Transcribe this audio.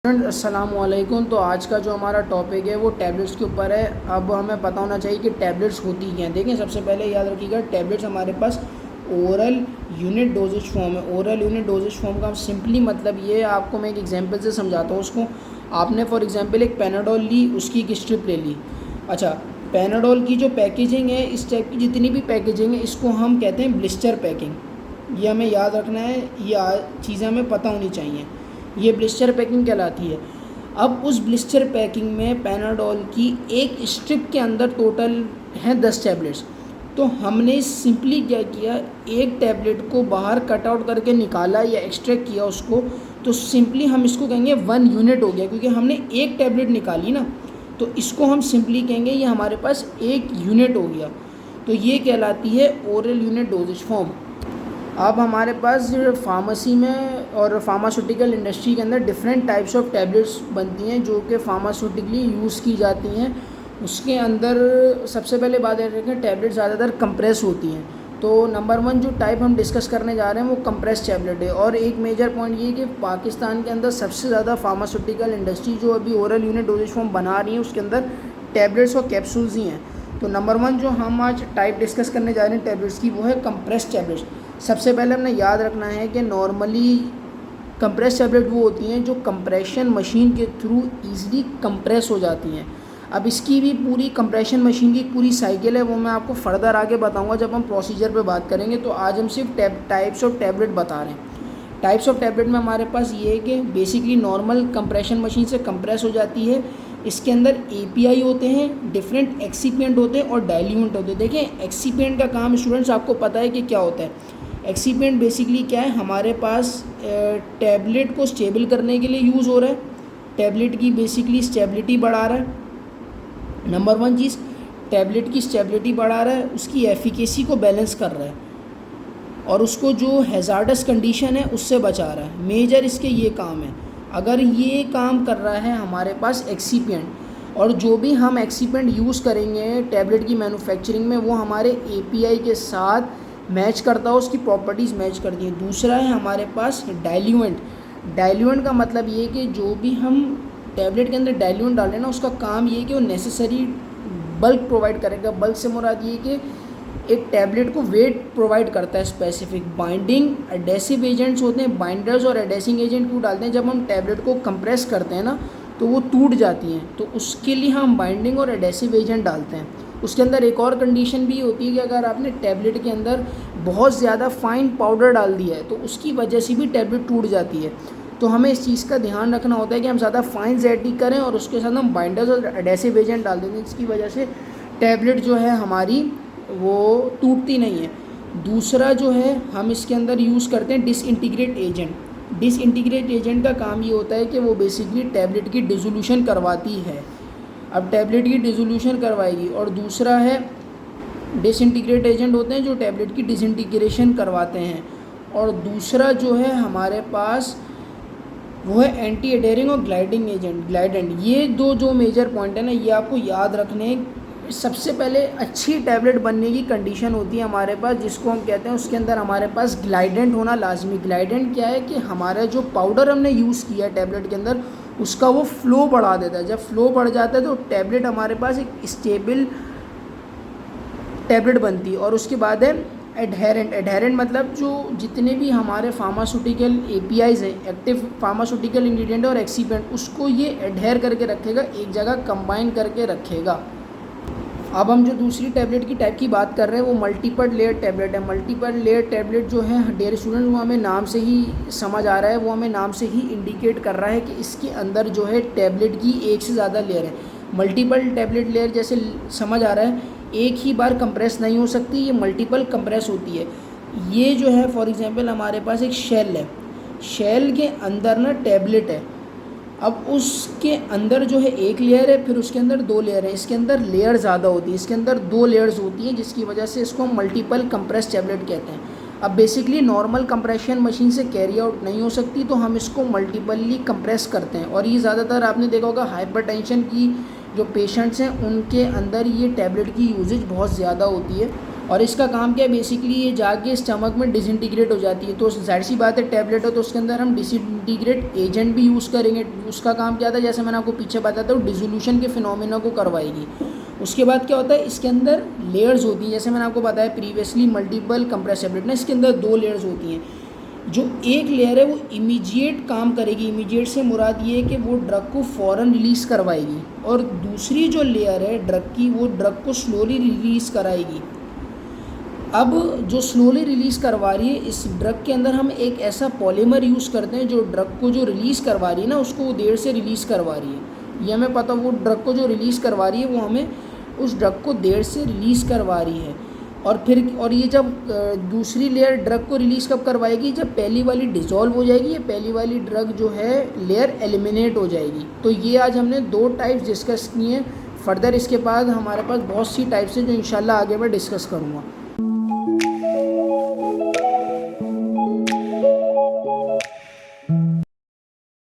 Friends अस्सलाम वालेकुम। तो आज का जो हमारा टॉपिक है वो टैबलेट्स के ऊपर है। अब हमें पता होना चाहिए कि टैबलेट्स होती क्या हैं। देखें, सबसे पहले याद रखिएगा, टैबलेट्स हमारे पास ओरल यूनिट डोजेज फॉर्म है। ओरल यूनिट डोजेज फॉर्म का सिंपली मतलब ये है, आपको मैं एक एग्जांपल से समझाता हूँ उसको। आपने फॉर एग्जांपल एक पैनाडोल ली, उसकी एक स्ट्रिप ले ली। अच्छा, पैनाडोल की जो पैकेजिंग है, इस टाइप की जितनी भी पैकेजिंग है, इसको हम कहते हैं ब्लिस्टर पैकिंग। ये हमें याद रखना है, ये चीज़ें हमें पता होनी चाहिए। ये ब्लिस्टर पैकिंग कहलाती है। अब उस ब्लिस्टर पैकिंग में पैनाडोल की एक स्ट्रिप के अंदर टोटल हैं 10 टैबलेट्स। तो हमने सिंपली क्या किया, एक टैबलेट को बाहर कट आउट करके निकाला या एक्सट्रैक्ट किया उसको, तो सिंपली हम इसको कहेंगे 1 यूनिट हो गया, क्योंकि हमने एक टैबलेट निकाली ना, तो इसको हम सिंपली कहेंगे ये हमारे पास 1 यूनिट हो गया। तो ये कहलाती है ओरल यूनिट डोजेज फॉर्म। अब हमारे पास फार्मेसी में और फार्मास्यूटिकल इंडस्ट्री के अंदर डिफरेंट टाइप्स ऑफ टैबलेट्स बनती हैं जो कि फार्मास्यूटिकली यूज़ की जाती हैं। उसके अंदर सबसे पहले बात है कि टैबलेट ज़्यादातर कंप्रेस होती हैं। तो नंबर 1 जो टाइप हम डिस्कस करने जा रहे हैं वो कंप्रेस टैबलेट है। और एक मेजर पॉइंट ये है कि पाकिस्तान के अंदर सबसे ज़्यादा फार्मास्यूटिकल इंडस्ट्री जो अभी ओरल यूनिट डोजेज फॉर्म बना रही है, उसके अंदर टैबलेट्स और कैप्सूल्स ही हैं। तो नंबर 1 जो हम आज टाइप डिस्कस करने जा रहे हैं टैबलेट्स की, वो है कंप्रेस टैबलेट्स। सबसे पहले हमने याद रखना है कि नॉर्मली कंप्रेस टैबलेट वो होती हैं जो कंप्रेशन मशीन के थ्रू ईज़िली कंप्रेस हो जाती हैं। अब इसकी भी पूरी कंप्रेशन मशीन की पूरी साइकिल है, वो मैं आपको फर्दर आगे बताऊंगा जब हम प्रोसीजर पे बात करेंगे। तो आज हम सिर्फ टाइप्स ऑफ टैबलेट बता रहे हैं। टाइप्स ऑफ टैबलेट में हमारे पास ये है कि बेसिकली नॉर्मल कंप्रेशन मशीन से कंप्रेस हो जाती है। इसके अंदर एपीआई होते हैं, डिफरेंट एक्सीपिएंट होते हैं और डाइल्यूएंट होते हैं। देखें, एक्सीपिएंट का काम स्टूडेंट्स आपको पता है कि क्या होता है। एक्सीपिएंट बेसिकली क्या है, हमारे पास टैबलेट को स्टेबल करने के लिए यूज़ हो रहा है, टैबलेट की बेसिकली स्टेबिलिटी बढ़ा रहा है। नंबर 1 चीज़, टैबलेट की स्टेबिलिटी बढ़ा रहा है, उसकी एफिकेसी को बैलेंस कर रहा है और उसको जो हैज़ार्डस कंडीशन है उससे बचा रहा है। मेजर इसके ये काम है। अगर ये काम कर रहा है हमारे पास एक्सीपिएंट, और जो भी हम एक्सीपिएंट यूज़ करेंगे टैबलेट की मैन्युफैक्चरिंग में, वो हमारे एपीआई के साथ मैच करता हो, उसकी प्रॉपर्टीज़ मैच करती हैं। दूसरा है हमारे पास डाइल्यूएंट। डाइल्यूएंट का मतलब ये कि जो भी हम टैबलेट के अंदर डाइल्यूएंट डाल रहे हैं ना, उसका काम ये कि वो नेसेसरी बल्क प्रोवाइड करेगा। बल्क से मुराद ये कि एक टैबलेट को वेट प्रोवाइड करता है स्पेसिफिक। बाइंडिंग एडेसिव एजेंट्स होते हैं, बाइंडर्स और एडेसिंग एजेंट क्यों डालते हैं, जब हम टैबलेट को कंप्रेस करते हैं ना तो वो टूट जाती हैं, तो उसके लिए हम बाइंडिंग और एडेसिव एजेंट डालते हैं। उसके अंदर एक और कंडीशन भी होती है कि अगर आपने टैबलेट के अंदर बहुत ज़्यादा फाइन पाउडर डाल दिया है तो उसकी वजह से भी टैबलेट टूट जाती है। तो हमें इस चीज़ का ध्यान रखना होता है कि हम ज़्यादा फाइन ज़ैटी करें और उसके साथ हम बाइंडर्स और एडेसिव एजेंट डाल देते हैं, जिसकी वजह से टैबलेट जो है हमारी वो टूटती नहीं है। दूसरा जो है हम इसके अंदर यूज़ करते हैं डिसइंटीग्रेट एजेंट। डिसइंटीग्रेट एजेंट का काम ये होता है कि वो बेसिकली टैबलेट की डिसोल्यूशन करवाती है। अब टैबलेट की डिसोल्यूशन करवाएगी। और दूसरा है डिसइंटीग्रेट एजेंट होते हैं जो टैबलेट की डिसइंटीग्रेशन करवाते हैं। और दूसरा जो है हमारे पास वो है एंटी एडेरिंग और ग्लाइडिंग एजेंट, ग्लाइडेंट। ये दो जो मेजर पॉइंट है ना, ये आपको याद रखने हैं। सबसे पहले अच्छी टैबलेट बनने की कंडीशन होती है हमारे पास, जिसको हम कहते हैं उसके अंदर हमारे पास ग्लाइडेंट होना लाजमी। ग्लाइडेंट क्या है कि हमारा जो पाउडर हमने यूज़ किया है टैबलेट के अंदर, उसका वो फ़्लो बढ़ा देता है। जब फ्लो बढ़ जाता है तो टैबलेट हमारे पास एक स्टेबल टैबलेट बनती है। और उसके बाद है एडहेरेंट। एडहेरेंट मतलब जो जितने भी हमारे फार्मास्यूटिकल एपीआईज़ हैं, एक्टिव फार्मास्यूटिकल इंग्रेडिएंट और एक्सीपिएंट, उसको ये एडहेर करके रखेगा, एक जगह कंबाइन करके रखेगा। अब हम जो दूसरी टैबलेट की टाइप की बात कर रहे हैं वो मल्टीपल लेयर टैबलेट है। मल्टीपल लेयर टैबलेट जो है डियर स्टूडेंट, वो हमें नाम से ही समझ आ रहा है, वो हमें नाम से ही इंडिकेट कर रहा है कि इसके अंदर जो है टैबलेट की एक से ज़्यादा लेयर है। मल्टीपल टैबलेट लेयर जैसे समझ आ रहा है, एक ही बार कंप्रेस नहीं हो सकती, ये मल्टीपल कंप्रेस होती है। ये जो है फॉर एग्जांपल हमारे पास एक शेल है, शेल के अंदर ना टैबलेट है। अब उसके अंदर जो है एक लेयर है, फिर उसके अंदर 2 लेयर है। इसके अंदर लेयर ज़्यादा होती है, इसके अंदर 2 लेयर्स होती हैं, जिसकी वजह से इसको हम मल्टीपल कंप्रेस टैबलेट कहते हैं। अब बेसिकली नॉर्मल कंप्रेशन मशीन से कैरी आउट नहीं हो सकती, तो हम इसको मल्टीपली कंप्रेस करते हैं। और ये ज़्यादातर आपने देखा होगा हाइपरटेंशन की जो पेशेंट्स हैं उनके अंदर ये टैबलेट की यूजेज बहुत ज़्यादा होती है। और इसका काम क्या है, बेसिकली ये जाके स्टमक में डिसइंटीग्रेट हो जाती है। तो जाहिर सी बात है टैबलेट है तो उसके अंदर हम डिसइंटीग्रेट एजेंट भी यूज़ करेंगे। उसका काम क्या था, जैसे मैंने आपको पीछे बताया था, डिसोल्यूशन के फिनोमेना को करवाएगी। उसके बाद क्या होता है, इसके अंदर लेयर्स होती हैं, जैसे मैंने आपको बताया प्रीवियसली मल्टीपल कंप्रेसिबिलिटी ना, इसके अंदर 2 लेयर्स होती हैं। जो एक लेयर है वो इमीडिएट काम करेगी, इमीडिएट से मुराद ये है कि वो ड्रग को फ़ौरन रिलीज़ करवाएगी, और दूसरी जो लेयर है ड्रग की, वो ड्रग को स्लोली रिलीज़ कराएगी। अब जो स्लोली रिलीज़ करवा रही है, इस ड्रग के अंदर हम एक ऐसा पॉलीमर यूज़ करते हैं जो ड्रग को जो रिलीज़ करवा रही है ना, उसको वो देर से रिलीज़ करवा रही है। ये हमें पता, वो ड्रग को जो रिलीज़ करवा रही है वो हमें उस ड्रग को देर से रिलीज़ करवा रही है। और ये जब दूसरी लेयर ड्रग को रिलीज़ कब करवाएगी, जब पहली वाली डिज़ोल्व हो जाएगी, या पहली वाली ड्रग जो है लेयर एलिमिनेट हो जाएगी। तो ये आज हमने 2 टाइप्स डिस्कस किए हैं। फर्दर इसके बाद हमारे पास बहुत सी टाइप्स हैं जो इंशाल्लाह आगे मैं डिस्कस करूँगा।